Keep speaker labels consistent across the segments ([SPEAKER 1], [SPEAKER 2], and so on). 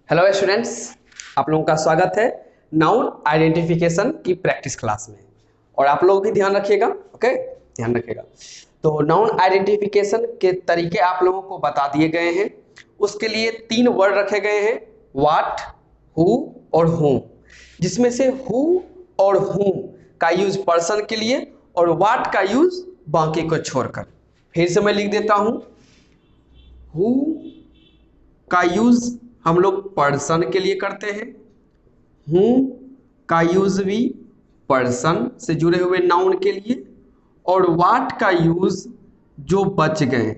[SPEAKER 1] Hello students, आप लोगों का स्वागत है नाउन आइडेंटिफिकेशन की प्रैक्टिस क्लास में। और आप लोग भी ध्यान रखिएगा, ओके, ध्यान रखिएगा। तो नाउन आइडेंटिफिकेशन के तरीके आप लोगों को बता दिए गए हैं। उसके लिए 3 वर्ड रखे गए हैं, व्हाट, हु और whom, जिसमें से हु और whom का यूज पर्सन के लिए और व्हाट का यूज बाकी को छोड़कर। फिर से मैं लिख देता हूं, हु का यूज हम लोग पर्सन के लिए करते हैं, हूं का यूज भी पर्सन से जुड़े हुए नाउन के लिए, और व्हाट का यूज जो बच गए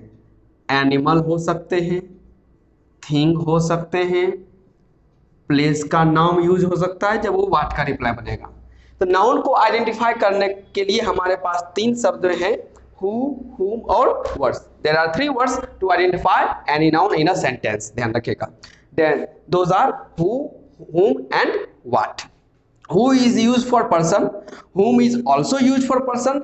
[SPEAKER 1] एनिमल हो सकते हैं, थिंग हो सकते हैं, प्लेस का नाम यूज हो सकता है जब वो व्हाट का रिप्लाई बनेगा। तो नाउन को आइडेंटिफाई करने के लिए हमारे पास 3 शब्द हैं, who, whom और words. There are 3 words to identify any noun in a sentence. ध्यान रखिएगा। Then those are who, whom and what. Who is used for person, whom is also used for person,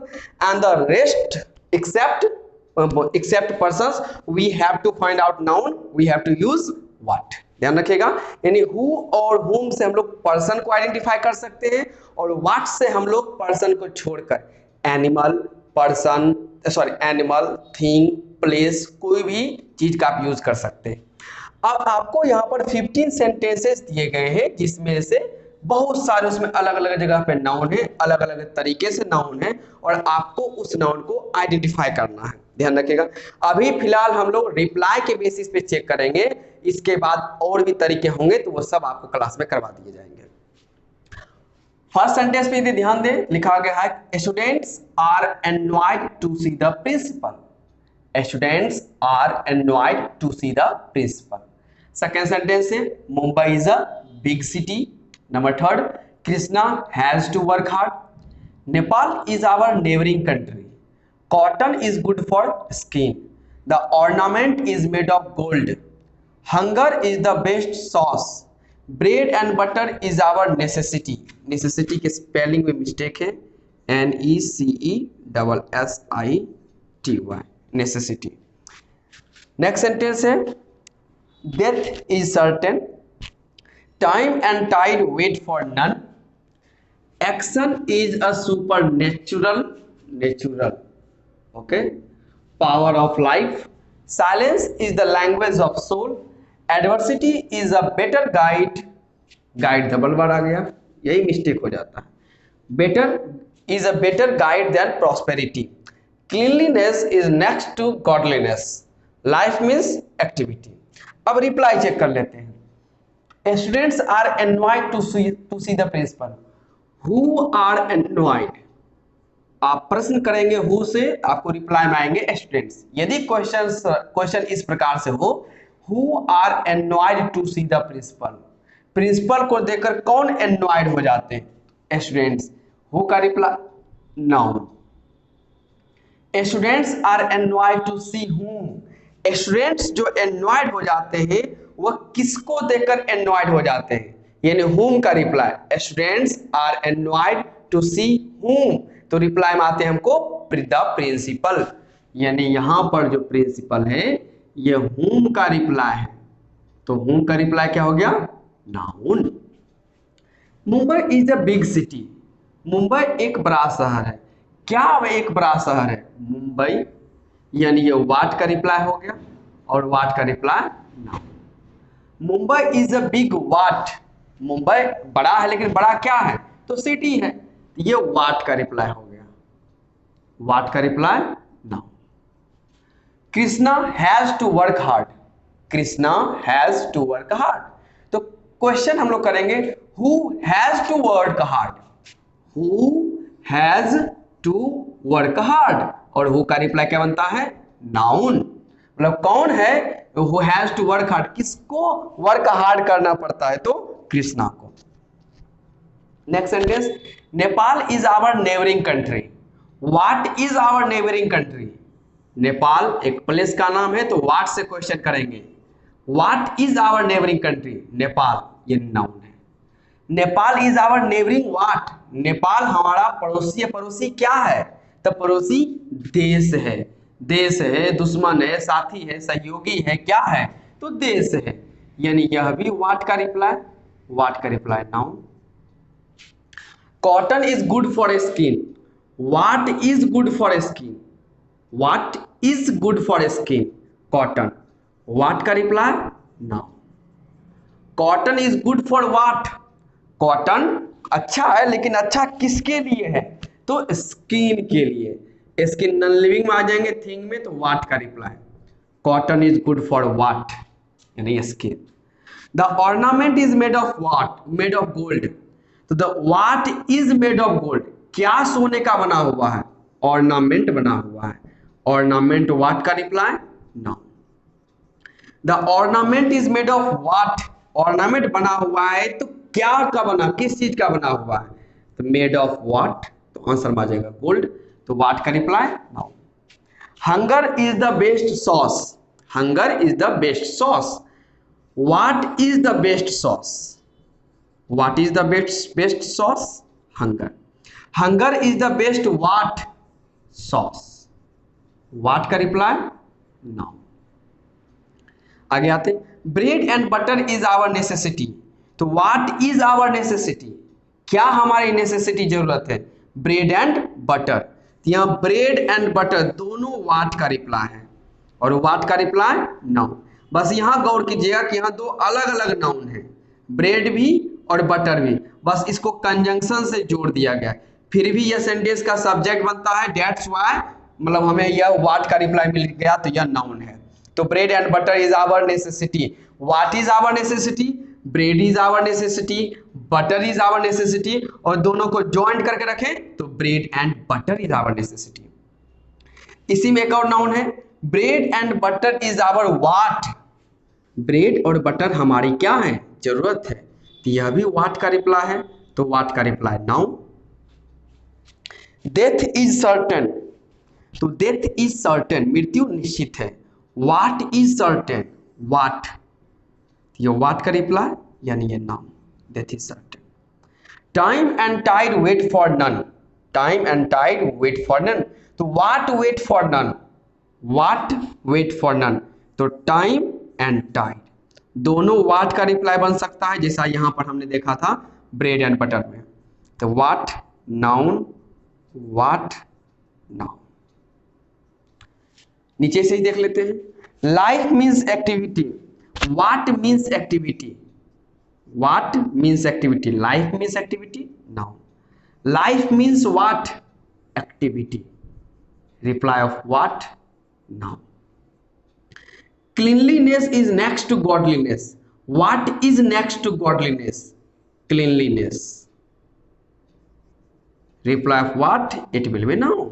[SPEAKER 1] and the rest except persons we have to find out noun, we have to use what. ध्यान रखिएगा, यानी who और whom से हम लोग person को identify कर सकते हैं और what से हम लोग पर्सन को छोड़कर animal, person, animal, thing, place, कोई भी चीज का आप यूज कर सकते हैं। अब आपको यहाँ पर 15 सेंटेंसेस दिए गए हैं, जिसमें से बहुत सारे उसमें अलग अलग जगह पे नाउन है, अलग अलग तरीके से नाउन है, और आपको उस नाउन को आइडेंटिफाई करना है। ध्यान रखिएगा। अभी फिलहाल हम लोग रिप्लाई के बेसिस पे चेक करेंगे, इसके बाद और भी तरीके होंगे तो वो सब आपको क्लास में करवा दिए जाएंगे। फर्स्ट सेंटेंस पे यदि ध्यान दें, लिखा गया है students are envied to see the principal. Students are envied to see the principal. Second sentence है Mumbai is a big city. Number third, Krishna has to work hard. Nepal is our neighbouring country. Cotton is good for skin. The ornament is made of gold. Hunger is the best sauce. Bread and butter is our necessity. Necessity के spelling में mistake है, NECESSITY, necessity. Next sentence है death is certain. Time and tide wait for none. Action is a super natural okay power of life. Silence is the language of soul. Adversity is a better guide double बार आ गया, यही mistake हो जाता है। Better is a better guide than prosperity. Cleanliness is next to godliness. Life means activity. अब reply check कर लेते हैं। Students are envied to see the principal. Who are एनवाइड, आप प्रश्न करेंगे हु से, आपको रिप्लाई में आएंगे स्टूडेंट्स। यदि क्वेश्चन इस प्रकार से हो, who are envied to see the principal, principal को देखकर कौन एनवाइड हो जाते हैं? स्टूडेंट्स। हु का reply noun. Students are envied to see whom. Students जो एनवाइड हो जाते हैं वह किसको देखकर एनवाइड हो जाते हैं? यानी हूम का reply students are envied to see whom, तो रिप्लाई में आते हैं हमको द प्रिंसिपल। यानी यहां पर जो प्रिंसिपल है ये हूम का रिप्लाई है, तो हूम का रिप्लाई क्या हो गया? Noun. Mumbai is a big city. Mumbai एक बड़ा शहर है। क्या वह एक बड़ा शहर है? मुंबई, यानी ये व्हाट का रिप्लाई हो गया, और व्हाट का reply noun. Mumbai is a big what. Mumbai बड़ा है, लेकिन बड़ा क्या है? तो सिटी है, ये व्हाट का रिप्लाई हो गया, व्हाट का reply noun. Krishna has to work hard. Krishna has to work hard, तो क्वेश्चन हम लोग करेंगे who has to work hard. Who has to work hard, और हु का रिप्लाई क्या बनता है? नाउन। मतलब कौन है who has to work hard, किसको वर्क हार्ड करना पड़ता है? तो कृष्णा को। Next sentence, Nepal is our neighbouring country. What is our neighbouring country? Nepal एक प्लेस का नाम है, तो व्हाट से क्वेश्चन करेंगे। What is our neighbouring country? Nepal, ये नाउन है। Nepal is our neighbouring what? Nepal हमारा पड़ोसी है। पड़ोसी क्या है? तो पड़ोसी देश है, दुश्मन है, साथी है, सहयोगी है, क्या है? तो देश है। यानी यह भी व्हाट का रिप्लाई, व्हाट का reply noun. Cotton is good for skin, what is good for skin, what is good for skin, cotton, what का reply noun. Cotton is good for what, cotton अच्छा है लेकिन अच्छा किसके लिए है, तो स्किन के लिए। स्किन नॉन लिविंग में आ जाएंगे थिंग में, तो व्हाट का reply, cotton is good for what, यानी skin. The ornament is made of what, made of gold, तो the what is made of gold, क्या सोने का बना हुआ है, ऑर्नामेंट बना हुआ है, ऑर्नामेंट व्हाट का reply noun. The ornament is made of what, ornament बना हुआ है तो क्या का बना, किस चीज का बना हुआ है, तो मेड ऑफ व्हाट, तो आंसर में आ जाएगा गोल्ड, तो व्हाट का reply noun. Hunger is the best sauce, hunger is the best sauce, what is the best sauce, what is the best sauce, hunger, hunger is the best what sauce, what का reply noun. आगे आते, bread and butter is our necessity, तो what is our necessity, क्या हमारी necessity जरूरत है, bread and butter, तो यहां ब्रेड एंड बटर दोनों व्हाट का रिप्लाई है और व्हाट का रिप्लाई नाउन। बस यहां गौर कीजिएगा कि यहां दो अलग अलग नाउन है, ब्रेड भी और बटर भी, बस इसको कंजंक्शन से जोड़ दिया गया, फिर भी यह सेंटेंस का सब्जेक्ट बनता है, दैट्स व्हाई मतलब हमें यह व्हाट का रिप्लाई मिल गया, तो यह नाउन है। तो bread and butter is our necessity, what is our necessity, bread is our necessity, butter is our necessity, और दोनों को ज्वाइंट करके रखें तो bread and butter is our necessity. इसी में एक और नाउन है, bread and butter is our what, bread और बटर हमारी क्या है, जरूरत है, तो यह भी व्हाट का रिप्लाई है, तो व्हाट का reply noun. Death is certain, तो डेथ इज सर्टेन, मृत्यु निश्चित है, व्हाट इज सर्टेन, व्हाट, ये व्हाट का रिप्लाई यानी ये noun, death is certain. Time and tide wait for none, time and tide wait for none, तो what wait for none, what wait for none, तो time and tide दोनों what का reply बन सकता है, जैसा यहां पर हमने देखा था ब्रेड एंड बटर में, तो व्हाट नाउन, व्हाट नाउन। नीचे से ही देख लेते हैं, life means activity, what means activity, what means activity, life means activity noun, life means what, activity, reply of what noun. Cleanliness is next to godliness, what is next to godliness, cleanliness, reply of what, it will be noun.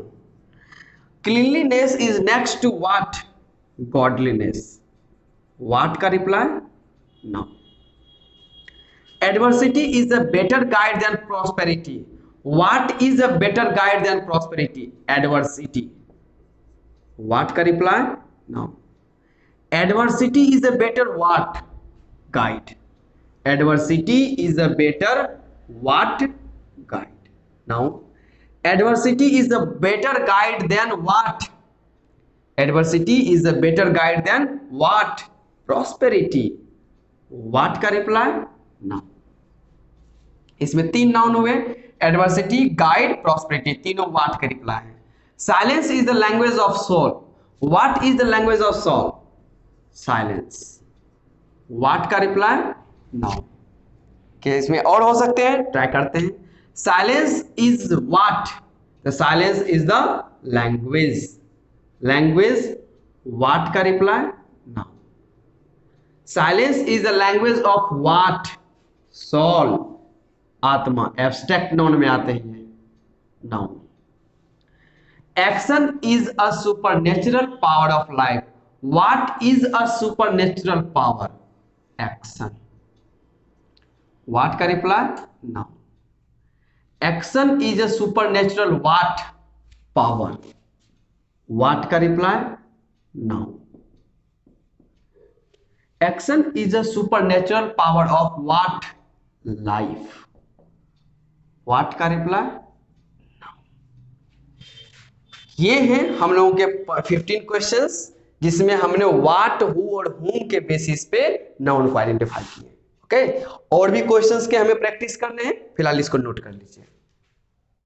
[SPEAKER 1] Cleanliness is next to what, godliness, what का reply noun. Adversity is a better guide than prosperity, what is a better guide than prosperity, adversity, what का reply noun. Adversity is a better what, guide, adversity is a better what, guide. Now adversity is a better guide than what, adversity is a better guide than what, prosperity, what का reply noun. इसमें तीन noun हुए, adversity, guide, prosperity, तीनों what के reply है। Silence is the language of soul, what is the language of soul, silence, what का reply noun. के इसमें और हो सकते हैं, ट्राई करते हैं। Silence is what, the silence is the language, language what का reply noun. Silence is the language of what, soul, आत्मा, एब्स्ट्रैक्ट नाउन में आते हैं noun. Action is a supernatural power of life, what is a supernatural power, action, what का reply noun. Action is a supernatural what, power, what का reply noun. Action is a supernatural power of what, life, what का reply noun. ये हैं हम लोगों के 15 questions जिसमें हमने व्हाट, हु और whom के बेसिस पे नाउन को आइडेंटिफाई किए। ओके, और भी क्वेश्चंस के हमें प्रैक्टिस करने हैं, फिलहाल इसको नोट कर लीजिए।